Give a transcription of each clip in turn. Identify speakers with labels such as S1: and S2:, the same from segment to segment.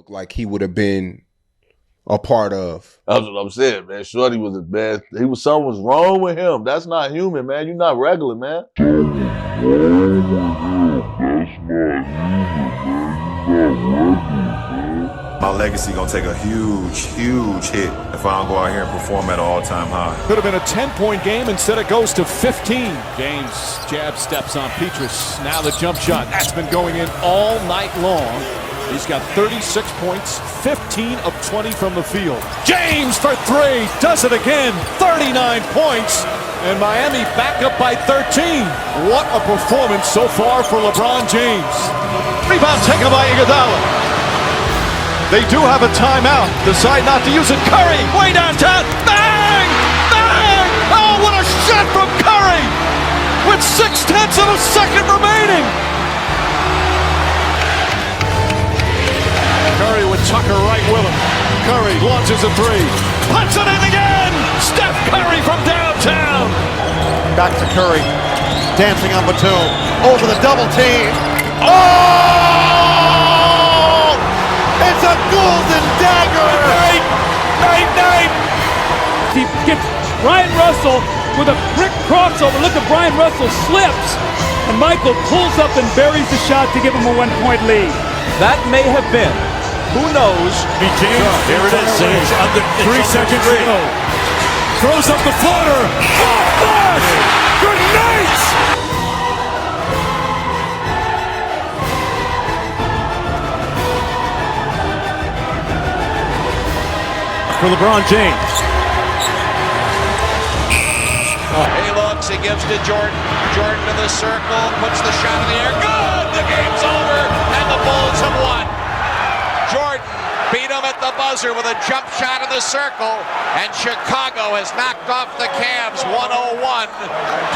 S1: look like he would have been a part of.
S2: That's what I'm saying, man. Shorty was the best. Something was wrong with him. That's not human, man. You're not regular, man.
S3: My legacy gonna take a huge, huge hit if I don't go out here and perform at an all-time high.
S4: Could have been a 10-point game. Instead it goes to 15. James jab steps on Petrus. Now the jump shot. That's been going in all night long. He's got 36 points, 15 of 20 from the field. James for three, does it again, 39 points, and Miami back up by 13. What a performance so far for LeBron James. Rebound taken by Iguodala. They do have a timeout, decide not to use it. Curry, way downtown, bang, bang! Oh, what a shot from Curry, with 0.6 of a second remaining. Curry with Tucker right with him. Curry launches a three. Puts it in again! Steph Curry from downtown!
S5: Back to Curry. Dancing on Batum. Over the double team. Oh! It's a golden dagger!
S6: Night! He gets Brian Russell with a quick crossover. Look at Brian Russell slips. And Michael pulls up and buries the shot to give him a 1-point lead.
S4: That may have been. Who knows?
S6: Here it is.
S4: It's under
S6: 3 seconds to go.
S4: Throws up the floater. Oh, gosh! Good night! For LeBron James.
S7: He looks, he gives to Jordan. Jordan to the circle, puts the shot in the air. Good! The game's over, and the Bulls have won. Jordan beat him at the buzzer with a jump shot in the circle, and Chicago has knocked off the Cavs 101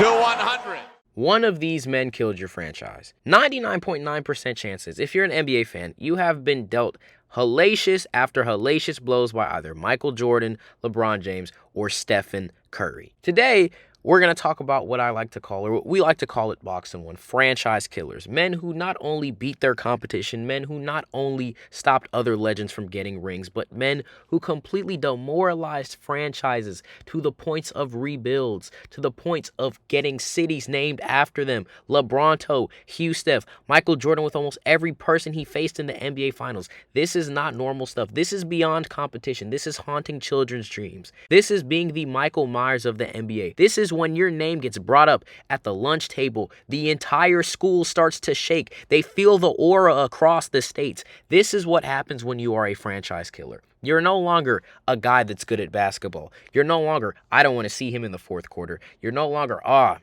S7: to 100.
S8: One of these men killed your franchise. 99.9% chances, if you're an NBA fan, you have been dealt hellacious after hellacious blows by either Michael Jordan, LeBron James, or Stephen Curry. Today, we're going to talk about what I like to call, or what we like to call it, BoxInOne, franchise killers. Men who not only beat their competition, men who not only stopped other legends from getting rings, but men who completely demoralized franchises to the points of rebuilds, to the points of getting cities named after them. LeBronto, Hugh Steph, Michael Jordan with almost every person he faced in the NBA Finals. This is not normal stuff. This is beyond competition. This is haunting children's dreams. This is being the Michael Myers of the NBA. This is when your name gets brought up at the lunch table, the entire school starts to shake. They feel the aura across the states. This is what happens when you are a franchise killer. You're no longer a guy that's good at basketball. You're no longer, I don't want to see him in the fourth quarter. You're no longer,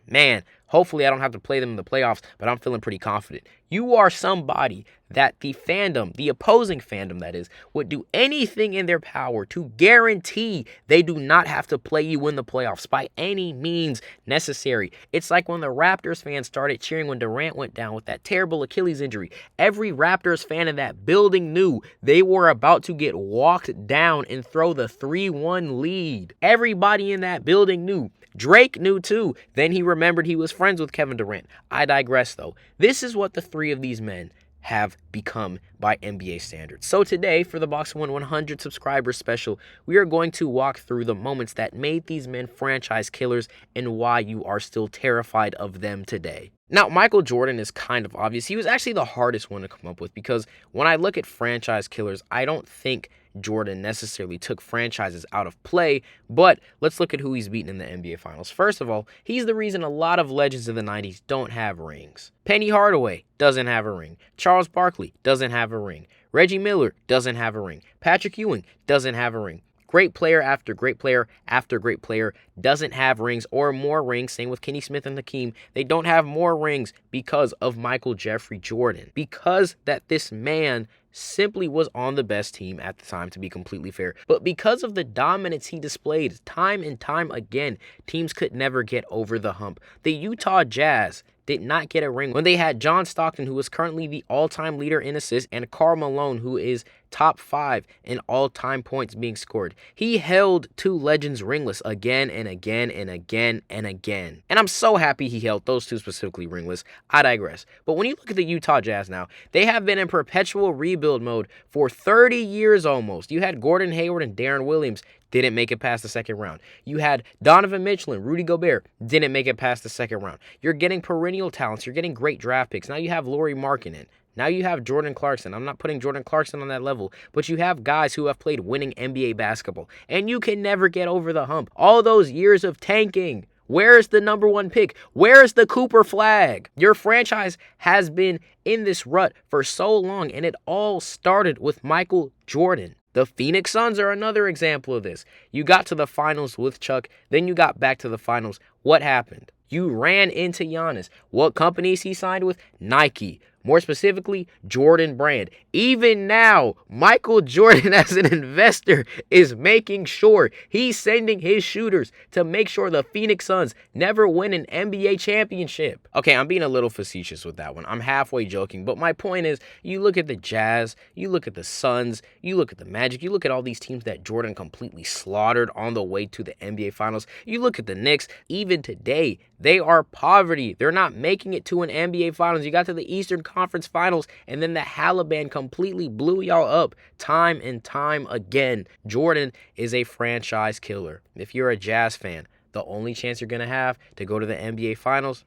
S8: man, hopefully I don't have to play them in the playoffs, but I'm feeling pretty confident. You are somebody that the fandom, the opposing fandom that is, would do anything in their power to guarantee they do not have to play you in the playoffs by any means necessary. It's like when the Raptors fans started cheering when Durant went down with that terrible Achilles injury. Every Raptors fan in that building knew they were about to get walked down and throw the 3-1 lead. Everybody in that building knew. Drake knew too. Then he remembered he was friends with Kevin Durant. I digress though. This is what the three of these men have become by NBA standards. So today, for the BoxInOne 100 subscribers special, we are going to walk through the moments that made these men franchise killers and why you are still terrified of them today. Now, Michael Jordan is kind of obvious. He was actually the hardest one to come up with because when I look at franchise killers, I don't think Jordan necessarily took franchises out of play, but let's look at who he's beaten in the NBA Finals. First of all, he's the reason a lot of legends of the 90s don't have rings. Penny Hardaway doesn't have a ring. Charles Barkley doesn't have a ring. Reggie Miller doesn't have a ring. Patrick Ewing doesn't have a ring. Great player after great player after great player doesn't have rings or more rings. Same with Kenny Smith and Hakeem. They don't have more rings because of Michael Jeffrey Jordan. Because that this man simply was on the best team at the time, to be completely fair. But because of the dominance he displayed time and time again, teams could never get over the hump. The Utah Jazz did not get a ring when they had John Stockton, who is currently the all-time leader in assists, and Karl Malone, who is top 5 in all-time points being scored. He held 2 legends ringless again and again and again and again. And I'm so happy he held those 2 specifically ringless. I digress. But when you look at the Utah Jazz now, they have been in perpetual rebuild mode for 30 years almost. You had Gordon Hayward and Darren Williams, didn't make it past the second round. You had Donovan Mitchell and Rudy Gobert, didn't make it past the second round. You're getting perennial talents. You're getting great draft picks. Now you have Lauri Markkanen. Now you have Jordan Clarkson. I'm not putting Jordan Clarkson on that level, but you have guys who have played winning NBA basketball, and you can never get over the hump. All those years of tanking. Where's the number 1 pick? Where's the Cooper flag? Your franchise has been in this rut for so long, and it all started with Michael Jordan. The Phoenix Suns are another example of this. You got to the finals with Chuck, then you got back to the finals. What happened? You ran into Giannis. What companies he signed with? Nike. More specifically, Jordan Brand. Even now, Michael Jordan as an investor is making sure he's sending his shooters to make sure the Phoenix Suns never win an NBA championship. Okay, I'm being a little facetious with that one. I'm halfway joking, but my point is, you look at the Jazz, you look at the Suns, you look at the Magic, you look at all these teams that Jordan completely slaughtered on the way to the NBA Finals. You look at the Knicks, even today, they are poverty. They're not making it to an NBA Finals. You got to the Eastern Conference Finals, and then the Taliban completely blew y'all up time and time again. Jordan is a franchise killer. If you're a Jazz fan, the only chance you're going to have to go to the NBA Finals,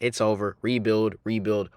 S8: it's over. Rebuild.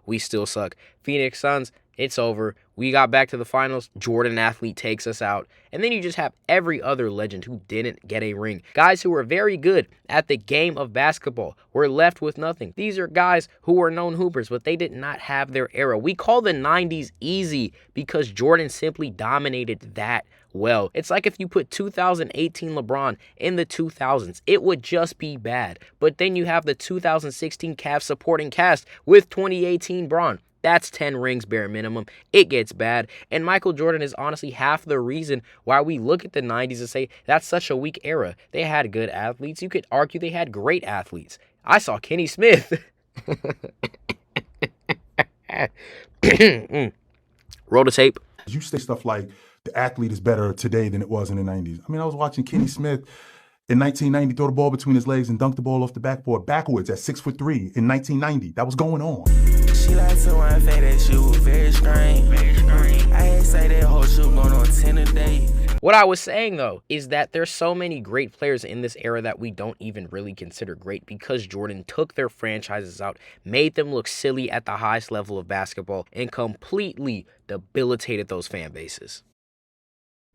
S8: We still suck. Phoenix Suns, it's over. We got back to the finals. Jordan athlete takes us out. And then you just have every other legend who didn't get a ring. Guys who were very good at the game of basketball were left with nothing. These are guys who were known hoopers, but they did not have their era. We call the 90s easy because Jordan simply dominated that well. It's like if you put 2018 LeBron in the 2000s, it would just be bad. But then you have the 2016 Cavs supporting cast with 2018 Bron. That's 10 rings bare minimum. It gets bad. And Michael Jordan is honestly half the reason why we look at the 90s and say that's such a weak era. They had good athletes. You could argue they had great athletes. I saw Kenny Smith. Roll the tape.
S9: You say stuff like the athlete is better today than it was in the 90s. I mean, I was watching Kenny Smith in 1990 throw the ball between his legs and dunk the ball off the backboard backwards at 6'3" in 1990. That was going on.
S10: She like to run fat that shit was very strange. I ain't say that whole shit going on 10 a day.
S8: What I was saying, though, is that there's so many great players in this era that we don't even really consider great because Jordan took their franchises out, made them look silly at the highest level of basketball, and completely debilitated those fan bases.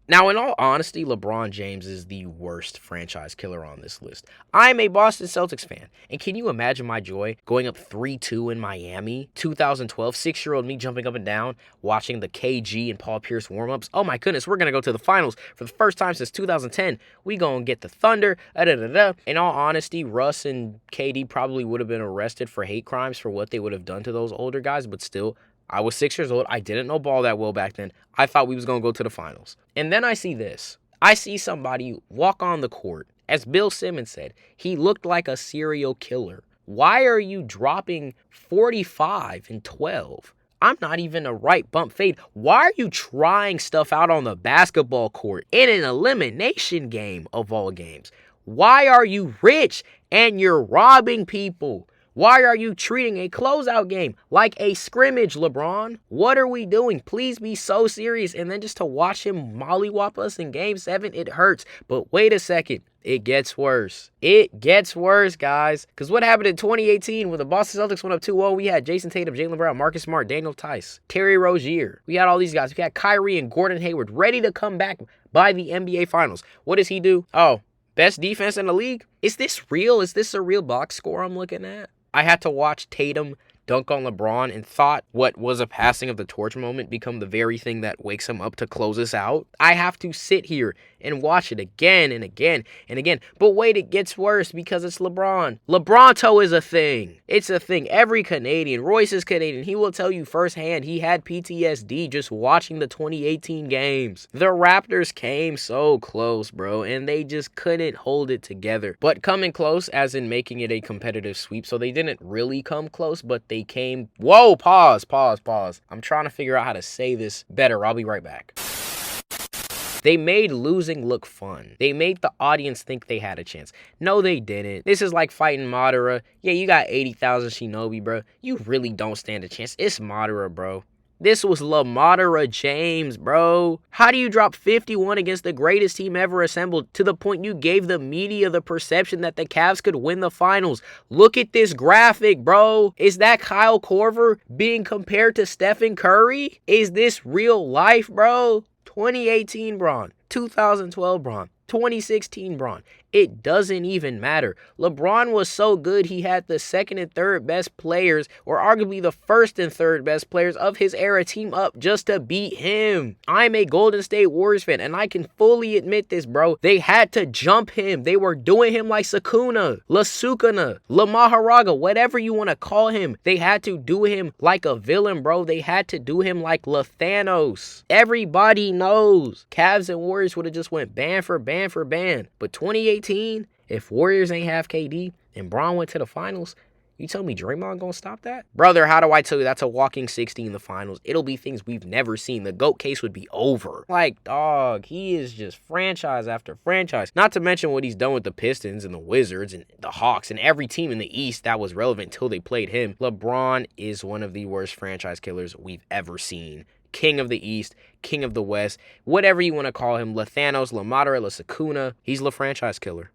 S8: Now, in all honesty, LeBron James is the worst franchise killer on this list. I'm a Boston Celtics fan, and can you imagine my joy going up 3-2 in Miami? 2012, 6-year-old me jumping up and down, watching the KG and Paul Pierce warm-ups. Oh my goodness, we're going to go to the finals for the first time since 2010. We going to get the Thunder. In all honesty, Russ and KD probably would have been arrested for hate crimes for what they would have done to those older guys, but still, I was 6 years old. I didn't know ball that well back then. I thought we was going to go to the finals. And then I see this. I see somebody walk on the court. As Bill Simmons said, he looked like a serial killer. Why are you dropping 45 and 12? I'm not even a right bump fade. Why are you trying stuff out on the basketball court in an elimination game of all games? Why are you rich and you're robbing people? Why are you treating a closeout game like a scrimmage, LeBron? What are we doing? Please be so serious. And then just to watch him mollywop us in Game 7, it hurts. But wait a second. It gets worse. It gets worse, guys. Because what happened in 2018 when the Boston Celtics went up 2-0? We had Jason Tatum, Jaylen Brown, Marcus Smart, Daniel Tice, Terry Rozier. We had all these guys. We had Kyrie and Gordon Hayward ready to come back by the NBA Finals. What does he do? Oh, best defense in the league? Is this real? Is this a real box score I'm looking at? I had to watch Tatum dunk on LeBron and thought what was a passing of the torch moment become the very thing that wakes him up to close us out. I have to sit here and watch it again and again and again. But wait, it gets worse because it's LeBron. LeBronto is a thing. It's a thing. Every Canadian, Rois is Canadian, he will tell you firsthand he had PTSD just watching the 2018 games. The Raptors came so close, bro, and they just couldn't hold it together. But coming close as in making it a competitive sweep, so they didn't really come close, but they came... Whoa, pause. I'm trying to figure out how to say this better. I'll be right back. They made losing look fun. They made the audience think they had a chance. No, they didn't. This is like fighting Madara. Yeah, you got 80,000 Shinobi, bro. You really don't stand a chance. It's Madara, bro. This was LeBron James, bro. How do you drop 51 against the greatest team ever assembled to the point you gave the media the perception that the Cavs could win the finals? Look at this graphic, bro. Is that Kyle Korver being compared to Stephen Curry? Is this real life, bro? 2018 Bron, 2012 Bron, 2016 Bron. It doesn't even matter. LeBron was so good he had the second and third best players, or arguably the first and third best players of his era team up just to beat him. I'm a Golden State Warriors fan, and I can fully admit this, bro. They had to jump him. They were doing him like Sakuna, Lasukana, La Maharaga, whatever you want to call him. They had to do him like a villain, bro. They had to do him like Thanos. Everybody knows Cavs and Warriors would have just went band for band for band. But 2018, if Warriors ain't have KD and Bron went to the finals, you tell me Draymond gonna stop that? Brother, how do I tell you that's a walking 60 in the finals? It'll be things we've never seen. The GOAT case would be over. Like, dog, he is just franchise after franchise. Not to mention what he's done with the Pistons and the Wizards and the Hawks and every team in the East that was relevant until they played him. LeBron is one of the worst franchise killers we've ever seen. King of the East, King of the West, whatever you want to call him, Thanos, Madara, Sakuna, he's the franchise killer.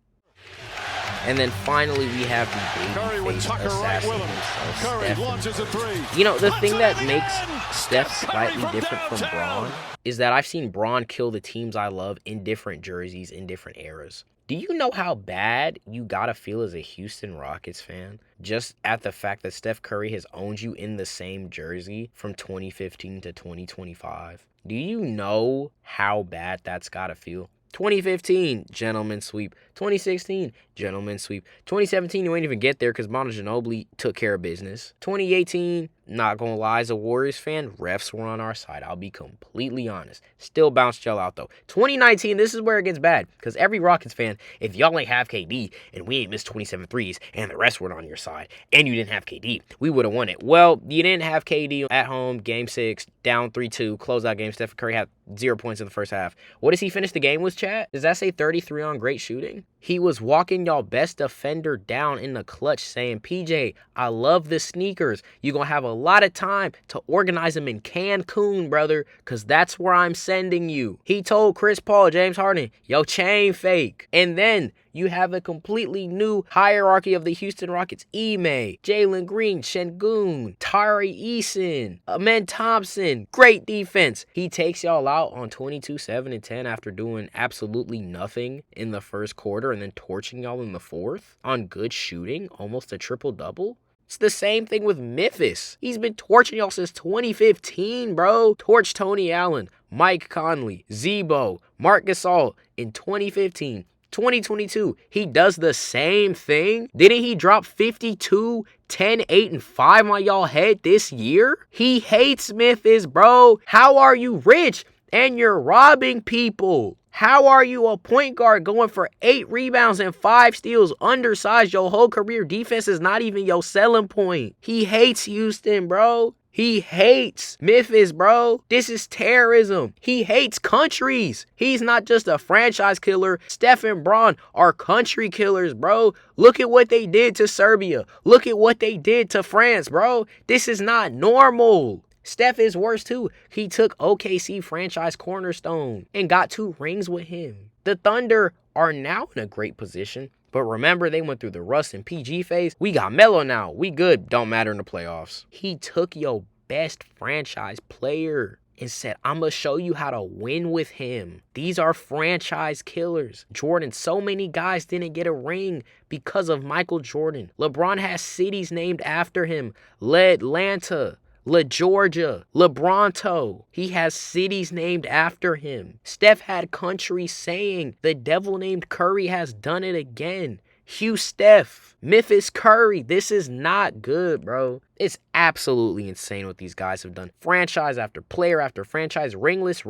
S8: And then finally we have the babyface assassin himself, Steph. You know, the thing that makes Steph slightly different from Bron is that I've seen Bron kill the teams I love in different jerseys, in different eras. Do you know how bad you gotta feel as a Houston Rockets fan just at the fact that Steph Curry has owned you in the same jersey from 2015 to 2025? Do you know how bad that's gotta feel? 2015, gentleman sweep. 2016, gentleman sweep. 2017, you ain't even get there because Manu Ginobili took care of business. 2018, not gonna lie, as a Warriors fan, refs were on our side. I'll be completely honest. Still bounced y'all out, though. 2019, this is where it gets bad because every Rockets fan, if y'all ain't have KD and we ain't missed 27 threes and the rest were on your side and you didn't have KD, we would have won it. Well, you didn't have KD at home, game 6, down 3-2, closeout game. Stephen Curry had 0 points in the first half. What does he finish the game with, chat? Does that say 33 on great shooting? He was walking y'all best defender down in the clutch saying, PJ, I love the sneakers. You're going to have a lot of time to organize them in Cancun, brother, because that's where I'm sending you. He told Chris Paul, James Harden, yo, chain fake. And then you have a completely new hierarchy of the Houston Rockets. Ime, Jalen Green, Şengün, Tari Eason, Amen Thompson. Great defense. He takes y'all out on 22, 7, and 10 after doing absolutely nothing in the first quarter and then torching y'all in the fourth on good shooting, almost a triple-double. It's the same thing with Memphis. He's been torching y'all since 2015, bro. Torched Tony Allen, Mike Conley, Zebo, Marc Gasol in 2015. 2022, he does the same thing. Didn't he drop 52, 10, 8, and 5 on y'all head this year? He hates Memphis, bro. How are you rich and you're robbing people? How are you a point guard going for 8 rebounds and 5 steals, undersized your whole career? Defense is not even your selling point. He hates Houston, bro. He hates Memphis, bro. This is terrorism. He hates countries. He's not just a franchise killer. Steph and Bron are country killers, bro. Look at what they did to Serbia. Look at what they did to France, bro. This is not normal. Steph is worse too. He took OKC franchise cornerstone and got 2 rings with him. The Thunder are now in a great position. But remember, they went through the Russ and PG phase. We got Melo now. We good. Don't matter in the playoffs. He took your best franchise player and said, I'm going to show you how to win with him. These are franchise killers. Jordan, so many guys didn't get a ring because of Michael Jordan. LeBron has cities named after him. Atlanta, LaGeorgia, LeBronto. He has cities named after him. Steph had country saying, the devil named Curry has done it again. Hugh Steph, Memphis Curry. This is not good, bro. It's absolutely insane what these guys have done. Franchise after player after franchise, ringless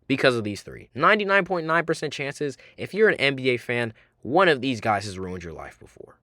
S8: because of these 3. 99.9% chances, if you're an NBA fan, one of these guys has ruined your life before.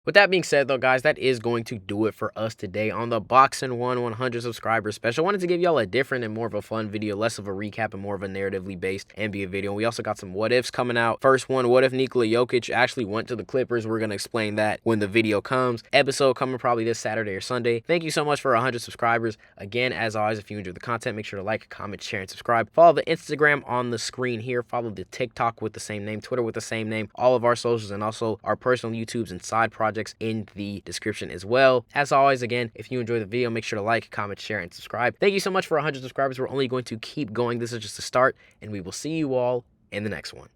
S8: With that being said, though, guys, that is going to do it for us today on the BoxInOne 100 subscriber special. I wanted to give y'all a different and more of a fun video, less of a recap and more of a narratively based NBA video. And we also got some what ifs coming out. First one, what if Nikola Jokic actually went to the Clippers? We're going to explain that when the video comes. Episode coming probably this Saturday or Sunday. Thank you so much for 100 subscribers. Again, as always, if you enjoyed the content, make sure to like, comment, share, and subscribe. Follow the Instagram on the screen here. Follow the TikTok with the same name, Twitter with the same name, all of our socials, and also our personal YouTubes and side projects in the description as well. As always, again, if you enjoy the video, make sure to like, comment, share, and subscribe. Thank you so much for 100 subscribers. We're only going to keep going. This is just a start, and we will see you all in the next one.